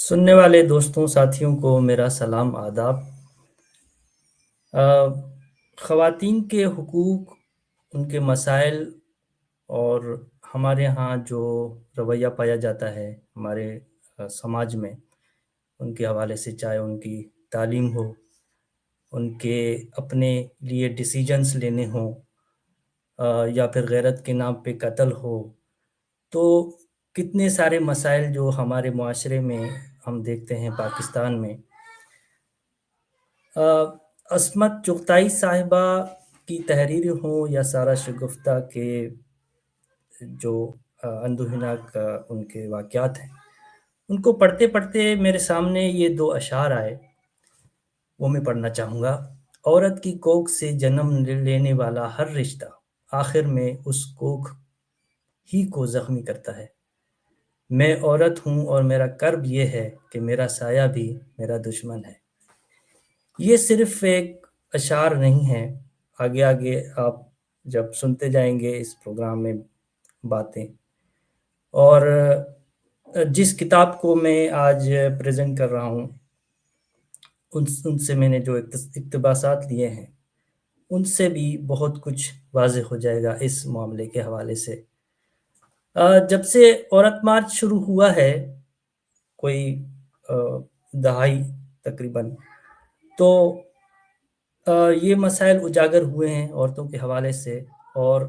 سننے والے دوستوں ساتھیوں کو میرا سلام آداب۔ آ، خواتین کے حقوق، ان کے مسائل اور ہمارے ہاں جو رویہ پایا جاتا ہے ہمارے سماج میں ان کے حوالے سے، چاہے ان کی تعلیم ہو، ان کے اپنے لیے ڈیسیجنز لینے ہوں، یا پھر غیرت کے نام پہ قتل ہو، تو کتنے سارے مسائل جو ہمارے معاشرے میں ہم دیکھتے ہیں پاکستان میں۔ عصمت چغتائی صاحبہ کی تحریر ہوں یا سارا شگفتہ کے جو اندوہناک ان کے واقعات ہیں، ان کو پڑھتے پڑھتے میرے سامنے یہ دو اشعار آئے، وہ میں پڑھنا چاہوں گا۔ عورت کی کوکھ سے جنم لینے والا ہر رشتہ آخر میں اس کوکھ ہی کو زخمی کرتا ہے۔ میں عورت ہوں اور میرا کرب یہ ہے کہ میرا سایہ بھی میرا دشمن ہے۔ یہ صرف ایک اشعار نہیں ہے، آگے آگے آپ جب سنتے جائیں گے اس پروگرام میں باتیں، اور جس کتاب کو میں آج پریزنٹ کر رہا ہوں ان سے میں نے جو اقتباسات لیے ہیں ان سے بھی بہت کچھ واضح ہو جائے گا اس معاملے کے حوالے سے۔ جب سے عورت مارچ شروع ہوا ہے، کوئی دہائی تقریباً، تو یہ مسائل اجاگر ہوئے ہیں عورتوں کے حوالے سے، اور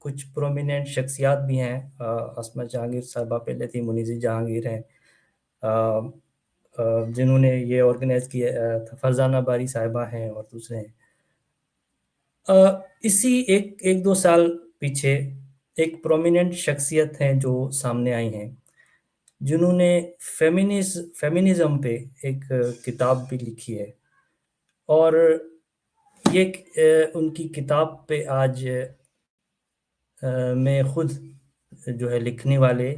کچھ پرومیننٹ شخصیات بھی ہیں۔ عصمت جہانگیر صاحبہ پہلے تھی، منیزی جہانگیر ہیں جنہوں نے یہ آرگنائز کیا، فرزانہ باری صاحبہ ہیں، اور دوسرے ہیں۔ اسی ایک دو سال پیچھے ایک پرومیننٹ شخصیت ہیں جو سامنے آئی ہیں، جنہوں نے فیمنزم پہ ایک کتاب بھی لکھی ہے، اور یہ ان کی کتاب پہ آج میں خود جو ہے لکھنے والے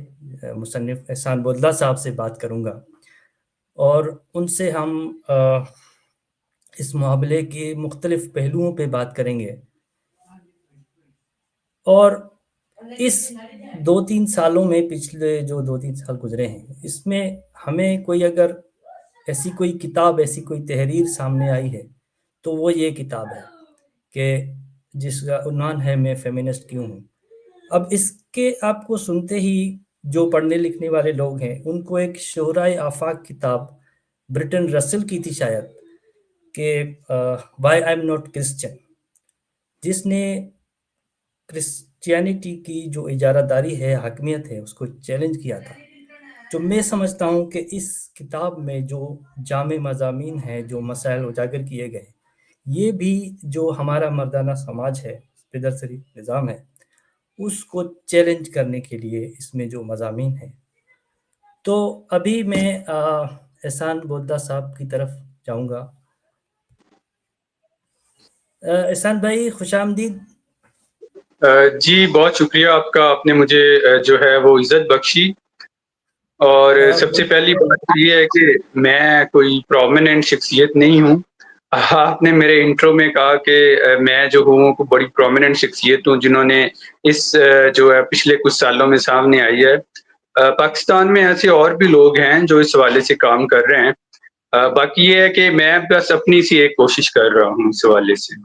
مصنف احسان بودلہ صاحب سے بات کروں گا، اور ان سے ہم اس معاملے کے مختلف پہلوؤں پہ بات کریں گے۔ اور اس 2-3 سالوں میں، پچھلے جو 2-3 سال گزرے ہیں، اس میں ہمیں کوئی اگر ایسی کوئی کتاب، ایسی کوئی تحریر سامنے آئی ہے تو وہ یہ کتاب ہے، کہ جس کا عنوان ہے میں فیمنسٹ کیوں ہوں۔ اب اس کے آپ کو سنتے ہی جو پڑھنے لکھنے والے لوگ ہیں ان کو ایک شہرائے آفاق کتاب برٹن رسل کی تھی شاید، کہ why I am not Christian, جس نے کرسچینٹی کی جو اجارہ داری ہے، حاکمیت ہے، اس کو چیلنج کیا تھا۔ تو میں سمجھتا ہوں کہ اس کتاب میں جو جامع مضامین ہیں، جو مسائل اجاگر کیے گئے، یہ بھی جو ہمارا مردانہ سماج ہے، پیدرسری نظام ہے، اس کو چیلنج کرنے کے لیے اس میں جو مضامین ہیں۔ تو ابھی میں احسان بودلہ صاحب کی طرف جاؤں گا۔ احسان بھائی، خوش آمدید۔ جی بہت شکریہ آپ کا، آپ نے مجھے جو ہے وہ عزت بخشی۔ اور سب سے پہلی بات یہ ہے کہ میں کوئی پرومیننٹ شخصیت نہیں ہوں۔ آپ نے میرے انٹرو میں کہا کہ میں جو ہوں کو بڑی پرومیننٹ شخصیت ہوں، جنہوں نے اس جو ہے پچھلے کچھ سالوں میں سامنے آئی ہے۔ پاکستان میں ایسے اور بھی لوگ ہیں جو اس حوالے سے کام کر رہے ہیں، باقی یہ ہے کہ میں بس اپنی سی ایک کوشش کر رہا ہوں اس حوالے سے۔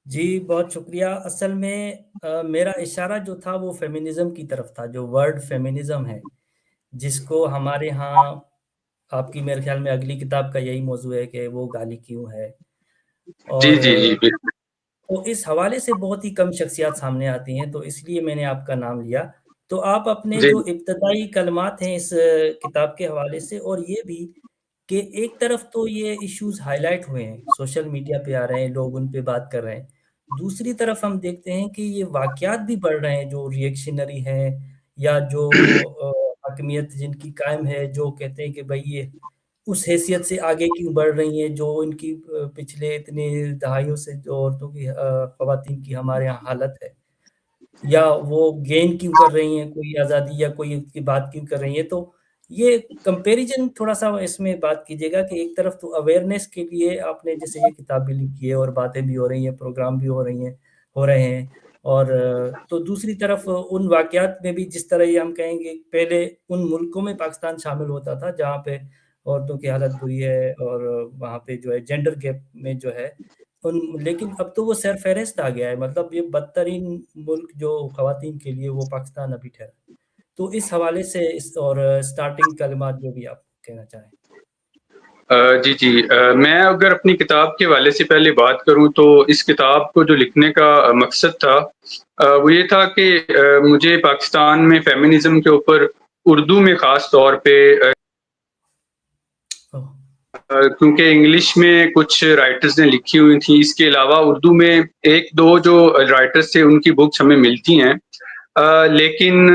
جی بہت شکریہ۔ اصل میں میرا اشارہ جو تھا وہ فیمنزم کی طرف تھا، جو ورڈ فیمنزم ہے، جس کو ہمارے ہاں، آپ کی میرے خیال میں اگلی کتاب کا یہی موضوع ہے کہ وہ گالی کیوں ہے، جی اور جی جی بالکل۔ تو اس حوالے سے بہت ہی کم شخصیات سامنے آتی ہیں، تو اس لیے میں نے آپ کا نام لیا۔ تو آپ اپنے جی جو ابتدائی کلمات ہیں اس کتاب کے حوالے سے، اور یہ بھی کہ ایک طرف تو یہ ایشوز ہائی لائٹ ہوئے ہیں، سوشل میڈیا پہ آ رہے ہیں، لوگ ان پہ بات کر رہے ہیں، دوسری طرف ہم دیکھتے ہیں کہ یہ واقعات بھی بڑھ رہے ہیں جو ریئیکشنری ہیں، یا جو حاکمیت جن کی قائم ہے، جو کہتے ہیں کہ بھئی یہ اس حیثیت سے آگے کیوں بڑھ رہی ہیں جو ان کی پچھلے اتنی دہائیوں سے جو عورتوں کی، خواتین کی ہمارے یہاں حالت ہے، یا وہ گین کیوں کر رہی ہیں، کوئی آزادی یا کوئی کی بات کیوں کر رہی ہیں۔ تو یہ کمپیریجن تھوڑا سا اس میں بات کیجیے گا، کہ ایک طرف تو اویئرنیس کے لیے آپ نے جیسے یہ کتاب بھی لکھی ہے، اور باتیں بھی ہو رہی ہیں، پروگرام بھی ہو رہے ہیں، اور تو دوسری طرف ان واقعات میں بھی جس طرح یہ ہم کہیں گے پہلے ان ملکوں میں پاکستان شامل ہوتا تھا جہاں پہ عورتوں کی حالت بری ہے اور وہاں پہ جو ہے جینڈر گیپ میں جو ہے لیکن اب تو وہ سیر فہرست آ گیا ہے، مطلب یہ بدترین ملک جو خواتین کے لیے وہ پاکستان ابھی ٹھہرا۔ تو اس حوالے سے اور سٹارٹنگ کلمات جو بھی آپ کہنا چاہیں۔ جی جی، میں اگر اپنی کتاب کے حوالے سے پہلے بات کروں تو اس کتاب کو جو لکھنے کا مقصد تھا وہ یہ تھا کہ مجھے پاکستان میں فیمنزم کے اوپر اردو میں خاص طور پہ اوہ، کیونکہ انگلش میں کچھ رائٹرز نے لکھی ہوئی تھیں، اس کے علاوہ اردو میں ایک دو جو رائٹرز تھے ان کی بکس ہمیں ملتی ہیں، لیکن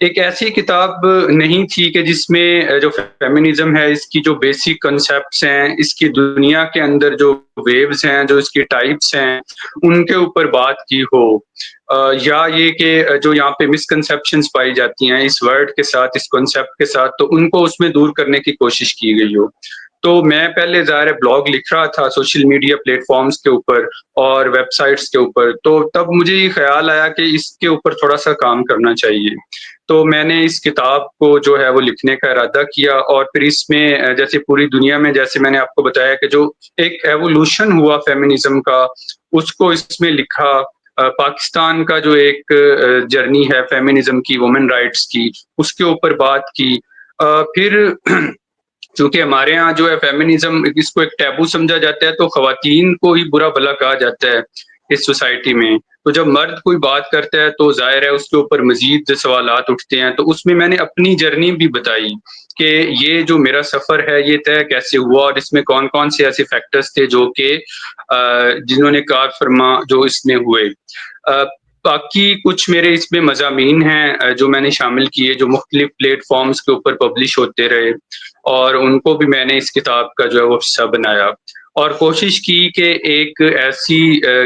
ایک ایسی کتاب نہیں تھی کہ جس میں جو فیمنزم ہے اس کی جو بیسک کنسیپٹس ہیں، اس کی دنیا کے اندر جو ویوز ہیں، جو اس کی ٹائپس ہیں، ان کے اوپر بات کی ہو، یا یہ کہ جو یہاں پہ مسکنسیپشنز پائی جاتی ہیں اس ورڈ کے ساتھ، اس کنسیپٹ کے ساتھ، تو ان کو اس میں دور کرنے کی کوشش کی گئی ہو۔ تو میں پہلے ظاہر بلاگ لکھ رہا تھا سوشل میڈیا پلیٹ فارمز کے اوپر اور ویب سائٹس کے اوپر، تو تب مجھے یہ خیال آیا کہ اس کے اوپر تھوڑا سا کام کرنا چاہیے۔ تو میں نے اس کتاب کو جو ہے وہ لکھنے کا ارادہ کیا، اور پھر اس میں جیسے پوری دنیا میں جیسے میں نے آپ کو بتایا کہ جو ایک ایوولوشن ہوا فیمنزم کا، اس کو اس میں لکھا۔ پاکستان کا جو ایک جرنی ہے فیمنزم کی، وومن رائٹس کی، اس کے اوپر بات کی۔ پھر چونکہ ہمارے ہاں جو ہے فیمنزم اس کو ایک ٹیبو سمجھا جاتا ہے، تو خواتین کو ہی برا بھلا کہا جاتا ہے اس سوسائٹی میں۔ تو جب مرد کوئی بات کرتا ہے تو ظاہر ہے اس کے اوپر مزید سوالات اٹھتے ہیں، تو اس میں نے اپنی جرنی بھی بتائی کہ یہ جو میرا سفر ہے یہ طے کیسے ہوا، اور اس میں کون کون سے ایسے فیکٹرز تھے جو کہ جنہوں نے کار فرما جو اس میں ہوئے۔ باقی کچھ میرے اس میں مضامین ہیں جو میں نے شامل کیے، جو مختلف پلیٹ فارمز کے اوپر پبلش ہوتے رہے، اور ان کو بھی میں نے اس کتاب کا جو ہے وہ حصہ بنایا، اور کوشش کی کہ ایک ایسی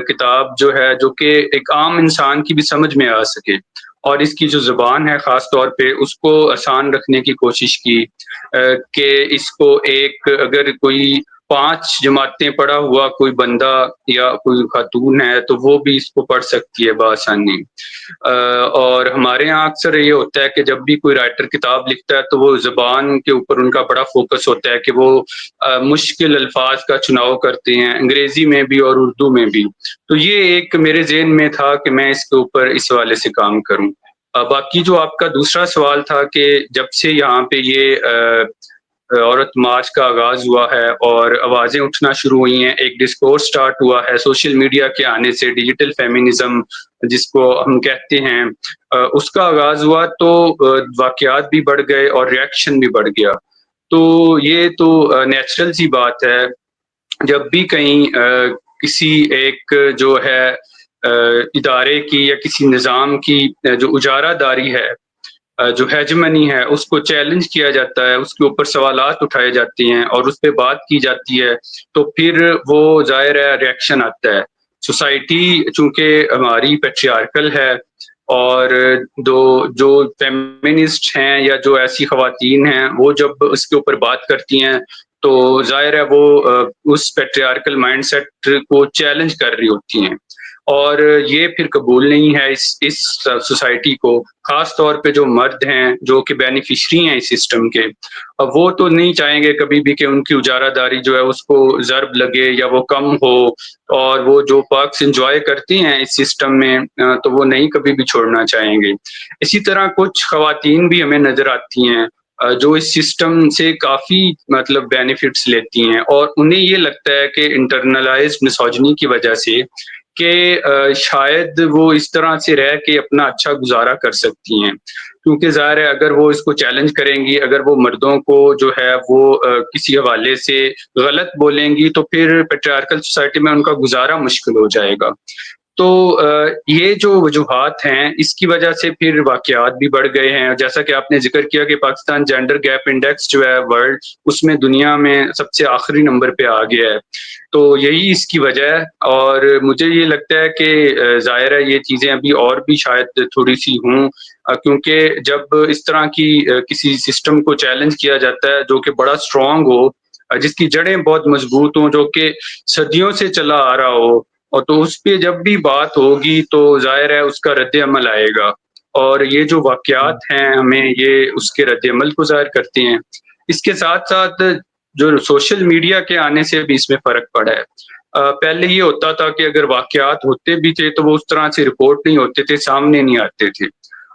کتاب جو ہے جو کہ ایک عام انسان کی بھی سمجھ میں آ سکے، اور اس کی جو زبان ہے خاص طور پہ اس کو آسان رکھنے کی کوشش کی، کہ اس کو ایک اگر کوئی 5 جماعتیں پڑھا ہوا کوئی بندہ یا کوئی خاتون ہے تو وہ بھی اس کو پڑھ سکتی ہے بآسانی۔ اور ہمارے یہاں اکثر یہ ہوتا ہے کہ جب بھی کوئی رائٹر کتاب لکھتا ہے تو وہ زبان کے اوپر ان کا بڑا فوکس ہوتا ہے کہ وہ مشکل الفاظ کا چناؤ کرتے ہیں، انگریزی میں بھی اور اردو میں بھی۔ تو یہ ایک میرے ذہن میں تھا کہ میں اس کے اوپر اس حوالے سے کام کروں۔ باقی جو آپ کا دوسرا سوال تھا کہ جب سے یہاں پہ یہ عورت مارچ کا آغاز ہوا ہے اور آوازیں اٹھنا شروع ہوئی ہیں، ایک ڈسکورس سٹارٹ ہوا ہے سوشل میڈیا کے آنے سے، ڈیجیٹل فیمنزم جس کو ہم کہتے ہیں، اس کا آغاز ہوا تو واقعات بھی بڑھ گئے اور ریاکشن بھی بڑھ گیا۔ تو یہ تو نیچرل سی بات ہے، جب بھی کہیں کسی ایک جو ہے ادارے کی یا کسی نظام کی جو اجارہ داری ہے، جو ہیجمنی ہے، اس کو چیلنج کیا جاتا ہے، اس کے اوپر سوالات اٹھائے جاتے ہیں اور اس پہ بات کی جاتی ہے، تو پھر وہ ظاہر ہے ریئیکشن آتا ہے۔ سوسائٹی چونکہ ہماری پیٹریارکل ہے، اور جو فیمنسٹ ہیں یا جو ایسی خواتین ہیں وہ جب اس کے اوپر بات کرتی ہیں تو ظاہر ہے وہ اس پیٹریارکل مائنڈ سیٹ کو چیلنج کر رہی ہوتی ہیں، اور یہ پھر قبول نہیں ہے اس سوسائٹی کو، خاص طور پہ جو مرد ہیں جو کہ بینیفیشری ہیں اس سسٹم کے، اب وہ تو نہیں چاہیں گے کبھی بھی کہ ان کی اجارہ داری جو ہے اس کو ضرب لگے یا وہ کم ہو، اور وہ جو پرکس انجوائے کرتی ہیں اس سسٹم میں تو وہ نہیں کبھی بھی چھوڑنا چاہیں گے۔ اسی طرح کچھ خواتین بھی ہمیں نظر آتی ہیں جو اس سسٹم سے کافی مطلب بینیفٹس لیتی ہیں، اور انہیں یہ لگتا ہے کہ انٹرنلائزڈ مسوجنی کی وجہ سے کہ شاید وہ اس طرح سے رہ کے اپنا اچھا گزارا کر سکتی ہیں، کیونکہ ظاہر ہے اگر وہ اس کو چیلنج کریں گی، اگر وہ مردوں کو جو ہے وہ کسی حوالے سے غلط بولیں گی تو پھر پیٹریارکل سوسائٹی میں ان کا گزارا مشکل ہو جائے گا۔ تو یہ جو وجوہات ہیں اس کی وجہ سے پھر واقعات بھی بڑھ گئے ہیں، جیسا کہ آپ نے ذکر کیا کہ پاکستان جینڈر گیپ انڈیکس جو ہے ورلڈ، اس میں دنیا میں سب سے آخری نمبر پہ آ گیا ہے، تو یہی اس کی وجہ ہے۔ اور مجھے یہ لگتا ہے کہ ظاہر ہے یہ چیزیں ابھی اور بھی شاید تھوڑی سی ہوں، کیونکہ جب اس طرح کی کسی سسٹم کو چیلنج کیا جاتا ہے جو کہ بڑا اسٹرانگ ہو، جس کی جڑیں بہت مضبوط ہوں، جو کہ صدیوں سے چلا آ رہا ہو، اور تو اس پہ جب بھی بات ہوگی تو ظاہر ہے اس کا رد عمل آئے گا، اور یہ جو جی واقعات ہیں ہمیں یہ اس کے رد عمل کو ظاہر کرتے ہیں۔ اس کے ساتھ ساتھ جو سوشل میڈیا کے آنے سے بھی اس میں فرق پڑا ہے۔ پہلے یہ ہوتا تھا کہ اگر واقعات ہوتے بھی تھے تو وہ اس طرح سے رپورٹ نہیں ہوتے تھے، سامنے نہیں آتے تھے۔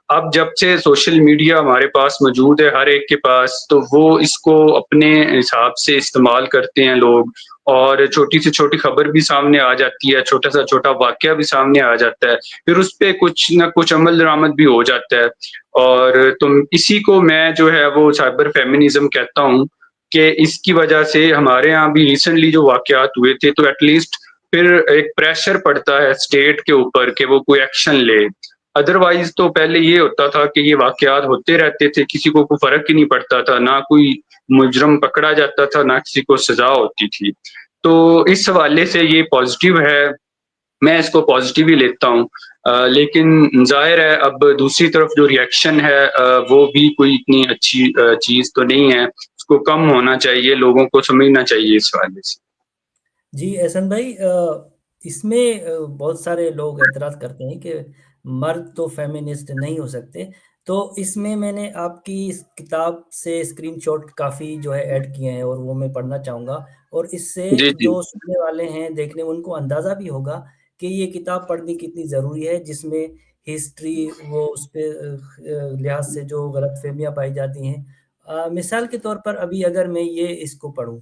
اب جب سے سوشل میڈیا ہمارے پاس موجود ہے، ہر ایک کے پاس، تو وہ اس کو اپنے حساب سے استعمال کرتے ہیں لوگ، اور چھوٹی سے چھوٹی خبر بھی سامنے آ جاتی ہے، چھوٹا سے چھوٹا واقعہ بھی سامنے آ جاتا ہے، پھر اس پہ کچھ نہ کچھ عمل درآمد بھی ہو جاتا ہے۔ اور تم اسی کو میں جو ہے وہ سائبر فیمنزم کہتا ہوں، کہ اس کی وجہ سے ہمارے یہاں بھی ریسنٹلی جو واقعات ہوئے تھے تو ایٹ لیسٹ پھر ایک پریشر پڑتا ہے اسٹیٹ کے اوپر کہ وہ کوئی ایکشن لے۔ ادروائز تو پہلے یہ ہوتا تھا کہ یہ واقعات ہوتے رہتے تھے، کسی کو کوئی فرق ہی نہیں پڑتا تھا، نہ کوئی مجرم پکڑا جاتا تھا، نہ کسی کو سزا ہوتی تھی۔ تو اس حوالے سے یہ پازیٹیو ہے، میں اس کو پازیٹیو ہی لیتا ہوں۔ لیکن ظاہر ہے اب دوسری طرف جو ریئیکشن ہے وہ بھی کوئی اتنی اچھی چیز تو نہیں ہے، اس کو کم ہونا چاہیے، لوگوں کو سمجھنا چاہیے اس حوالے سے۔ جی احسن بھائی، اس میں بہت سارے لوگ اعتراض کرتے ہیں کہ مرد تو فیمنسٹ نہیں ہو سکتے، تو اس میں نے آپ کی اس کتاب سے اسکرین شاٹ کافی جو ہے ایڈ کیے ہیں، اور وہ میں پڑھنا چاہوں گا، اور اس سے جی جی جو سننے والے ہیں دیکھنے ان کو اندازہ بھی ہوگا کہ یہ کتاب پڑھنی کتنی ضروری ہے، جس میں ہسٹری وہ اس پہ لحاظ سے جو غلط فہمیاں پائی جاتی ہیں۔ مثال کے طور پر ابھی اگر میں یہ اس کو پڑھوں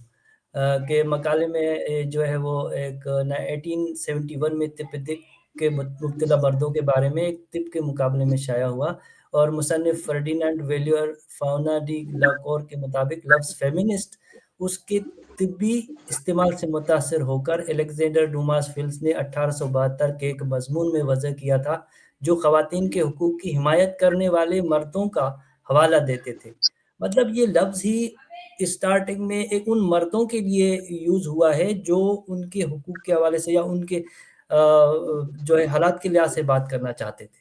کہ مقالے میں جو ہے وہ ایک 1871 میں تپدق کے مبتلا مردوں کے بارے میں ایک طب کے مقابلے میں شائع ہوا، اور مصنف فرڈینانڈ ویلیور فاؤنا ڈی لاکور کے مطابق لفظ فیمنسٹ اس کے طبی استعمال سے متاثر ہو کر الیگزینڈر ڈوماس فلس نے 1872 کے ایک مضمون میں وضع کیا تھا، جو خواتین کے حقوق کی حمایت کرنے والے مردوں کا حوالہ دیتے تھے۔ مطلب یہ لفظ ہی اسٹارٹنگ میں ایک ان مردوں کے لیے یوز ہوا ہے جو ان کے حقوق کے حوالے سے یا ان کے جو ہے حالات کے لحاظ سے بات کرنا چاہتے تھے۔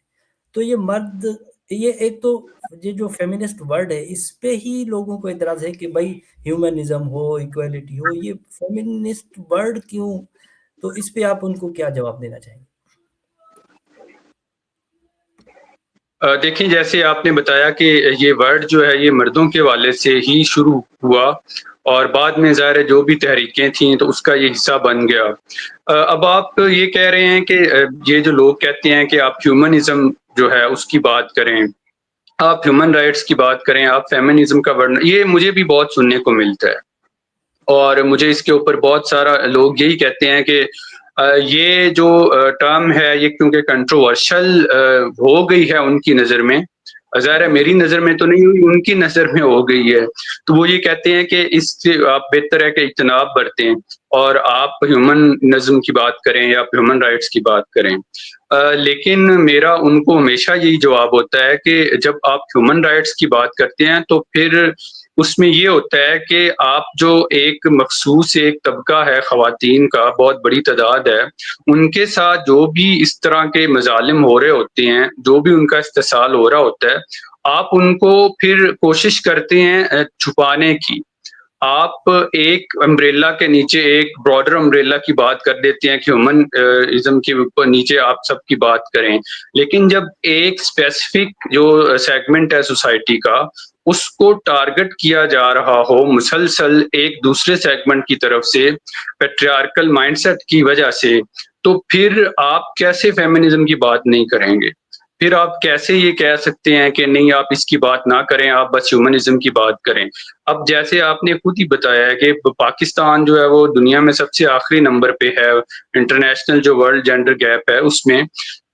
تو یہ مرد، یہ ایک تو یہ جو فیمنسٹ ورڈ ہے اس پہ ہی لوگوں کو اعتراض ہے کہ بھائی ہیومنزم ہو، ایکویلٹی ہو، یہ فیمنسٹ ورڈ کیوں؟ تو اس پہ آپ ان کو کیا جواب دینا چاہیں گے؟ دیکھیں، جیسے آپ نے بتایا کہ یہ ورڈ جو ہے یہ مردوں کے والے سے ہی شروع ہوا، اور بعد میں ظاہر ہے جو بھی تحریکیں تھیں تو اس کا یہ حصہ بن گیا۔ اب آپ یہ کہہ رہے ہیں کہ یہ جو لوگ کہتے ہیں کہ آپ ہیومنزم جو ہے اس کی بات کریں، آپ ہیومن رائٹس کی بات کریں، آپ فیمنزم کا ورڈ، یہ مجھے بھی بہت سننے کو ملتا ہے، اور مجھے اس کے اوپر بہت سارا لوگ یہی کہتے ہیں کہ یہ جو ٹرم ہے یہ کیونکہ کنٹروورشل ہو گئی ہے ان کی نظر میں، ظاہر ہے میری نظر میں تو نہیں ہوئی، ان کی نظر میں ہو گئی ہے، تو وہ یہ کہتے ہیں کہ اس سے آپ بہتر ہے کہ اجتناب برتیں اور آپ ہیومن نظم کی بات کریں یا ہیومن رائٹس کی بات کریں۔ لیکن میرا ان کو ہمیشہ یہی جواب ہوتا ہے کہ جب آپ ہیومن رائٹس کی بات کرتے ہیں تو پھر اس میں یہ ہوتا ہے کہ آپ جو ایک مخصوص ایک طبقہ ہے خواتین کا، بہت بڑی تعداد ہے، ان کے ساتھ جو بھی اس طرح کے مظالم ہو رہے ہوتے ہیں، جو بھی ان کا استحصال ہو رہا ہوتا ہے، آپ ان کو پھر کوشش کرتے ہیں چھپانے کی۔ آپ ایک امبریلا کے نیچے ایک براڈر امبریلا کی بات کر دیتے ہیں کہ ہیومن ازم کے اوپر نیچے آپ سب کی بات کریں، لیکن جب ایک اسپیسیفک جو سیگمنٹ ہے سوسائٹی کا، اس کو ٹارگٹ کیا جا رہا ہو مسلسل ایک دوسرے سیگمنٹ کی طرف سے پیٹریارکل مائنڈ سیٹ کی وجہ سے، تو پھر آپ کیسے فیمنزم کی بات نہیں کریں گے؟ پھر آپ کیسے یہ کہہ سکتے ہیں کہ نہیں آپ اس کی بات نہ کریں، آپ بس ہیومنزم کی بات کریں؟ اب جیسے آپ نے خود ہی بتایا ہے کہ پاکستان جو ہے وہ دنیا میں سب سے آخری نمبر پہ ہے انٹرنیشنل جو ورلڈ جینڈر گیپ ہے اس میں،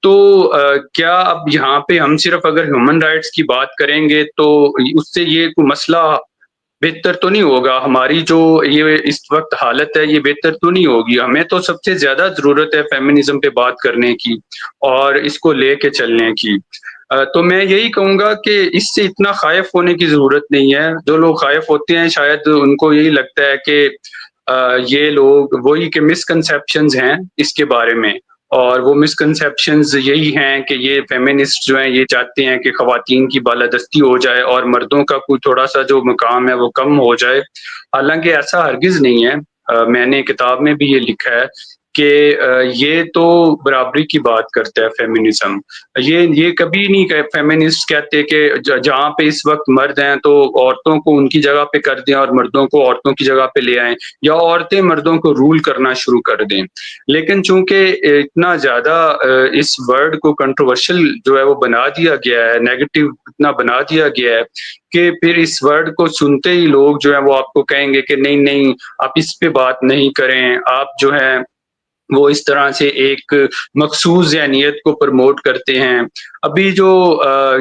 تو کیا اب یہاں پہ ہم صرف اگر ہیومن رائٹس کی بات کریں گے تو اس سے یہ کوئی مسئلہ بہتر تو نہیں ہوگا؟ ہماری جو یہ اس وقت حالت ہے یہ بہتر تو نہیں ہوگی؟ ہمیں تو سب سے زیادہ ضرورت ہے فیمنزم پہ بات کرنے کی اور اس کو لے کے چلنے کی۔ تو میں یہی کہوں گا کہ اس سے اتنا خائف ہونے کی ضرورت نہیں ہے۔ جو لوگ خائف ہوتے ہیں شاید ان کو یہی لگتا ہے کہ یہ لوگ وہی کہ مسکنسیپشنز ہیں اس کے بارے میں، اور وہ مسکنسیپشنز یہی ہیں کہ یہ فیمنسٹ جو ہیں یہ چاہتے ہیں کہ خواتین کی بالادستی ہو جائے اور مردوں کا کوئی تھوڑا سا جو مقام ہے وہ کم ہو جائے، حالانکہ ایسا ہرگز نہیں ہے۔ میں نے کتاب میں بھی یہ لکھا ہے کہ یہ تو برابری کی بات کرتا ہے فیمنزم۔ یہ کبھی نہیں کہ فیمنسٹ کہتے کہ جہاں پہ اس وقت مرد ہیں تو عورتوں کو ان کی جگہ پہ کر دیں اور مردوں کو عورتوں کی جگہ پہ لے آئیں، یا عورتیں مردوں کو رول کرنا شروع کر دیں۔ لیکن چونکہ اتنا زیادہ اس ورڈ کو کنٹروورشل جو ہے وہ بنا دیا گیا ہے، نیگیٹو اتنا بنا دیا گیا ہے کہ پھر اس ورڈ کو سنتے ہی لوگ جو ہے وہ آپ کو کہیں گے کہ نہیں نہیں آپ اس پہ بات نہیں کریں، آپ جو ہے وہ اس طرح سے ایک مخصوص ذہنیت کو پروموٹ کرتے ہیں۔ ابھی جو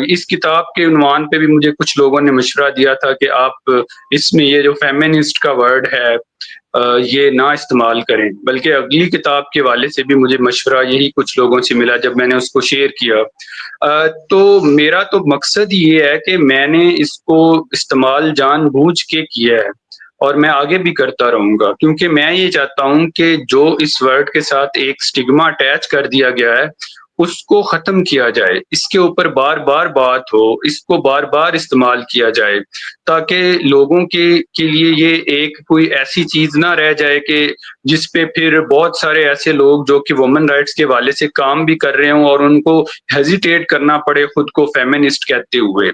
اس کتاب کے عنوان پہ بھی مجھے کچھ لوگوں نے مشورہ دیا تھا کہ آپ اس میں یہ جو فیمنسٹ کا ورڈ ہے یہ نہ استعمال کریں، بلکہ اگلی کتاب کے حوالے سے بھی مجھے مشورہ یہی کچھ لوگوں سے ملا جب میں نے اس کو شیئر کیا۔ تو میرا تو مقصد یہ ہے کہ میں نے اس کو استعمال جان بوجھ کے کیا ہے اور میں آگے بھی کرتا رہوں گا، کیونکہ میں یہ چاہتا ہوں کہ جو اس ورڈ کے ساتھ ایک سٹگما اٹیچ کر دیا گیا ہے اس کو ختم کیا جائے، اس کے اوپر بار بار بات ہو، اس کو بار بار استعمال کیا جائے، تاکہ لوگوں کے لیے یہ ایک کوئی ایسی چیز نہ رہ جائے کہ جس پہ پھر بہت سارے ایسے لوگ جو کہ وومن رائٹس کے حوالے سے کام بھی کر رہے ہوں اور ان کو ہیزیٹیٹ کرنا پڑے خود کو فیمنسٹ کہتے ہوئے،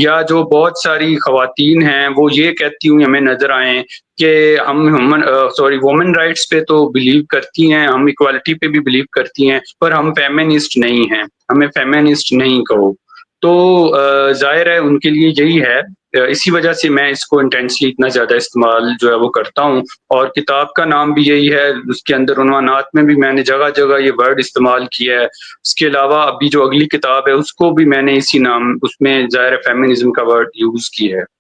یا جو بہت ساری خواتین ہیں وہ یہ کہتی ہوئی ہمیں نظر آئیں کہ ہم وومن رائٹس پہ تو بلیو کرتی ہیں، ہم ایکوالٹی پہ بھی بلیو کرتی ہیں، پر ہم فیمنسٹ نہیں ہیں، ہمیں فیمنسٹ نہیں کہو۔ تو ظاہر ہے ان کے لیے یہی ہے، اسی وجہ سے میں اس کو انٹینسلی اتنا زیادہ استعمال جو ہے وہ کرتا ہوں، اور کتاب کا نام بھی یہی ہے، اس کے اندر عنوانات میں بھی میں نے جگہ جگہ یہ ورڈ استعمال کیا ہے۔ اس کے علاوہ ابھی جو اگلی کتاب ہے اس کو بھی میں نے اسی نام، اس میں ظاہر فیمنزم کا ورڈ یوز کیا ہے۔